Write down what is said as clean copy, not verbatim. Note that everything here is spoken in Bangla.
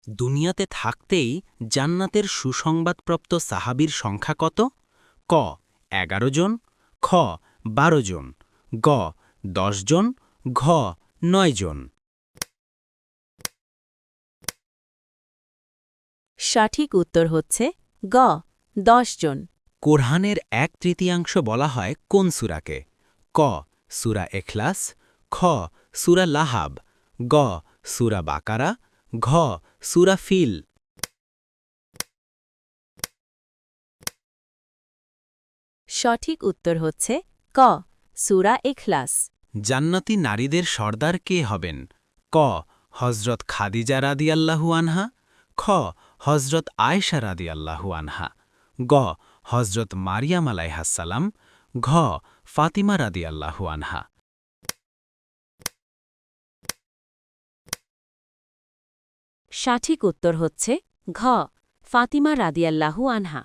দুনিয়াতে থাকতেই জান্নাতের সুসংবাদপ্রাপ্ত সাহাবীর সংখ্যা কত? ক ১১ জন, খ ১২ জন, গ ১০ জন, ঘ ৯ জন। সঠিক উত্তর হচ্ছে গ ১০ জন। কোরআনের ১/৩ বলা হয় কোন সূরাকে? ক সূরা ইখলাস, খ সূরা লাহাব, গ সূরা বাকারা, ঘ সূরা ফিল। সঠিক উত্তর হচ্ছে ক সূরা ইখলাস। জান্নাতি নারীদের সর্দার কে হবেন? ক হজরত খাদিজা রাদিয়াল্লাহু আনহা, খ হজরত আয়েশা রাদিয়াল্লাহু আনহা, গ হজরত মারিয়াম আলাইহাসসালাম, ঘ ফাতিমা রাদিয়াল্লাহু আনহা। সঠিক উত্তর হচ্ছে ঘ ফাতিমা রাদিয়াল্লাহু আনহা।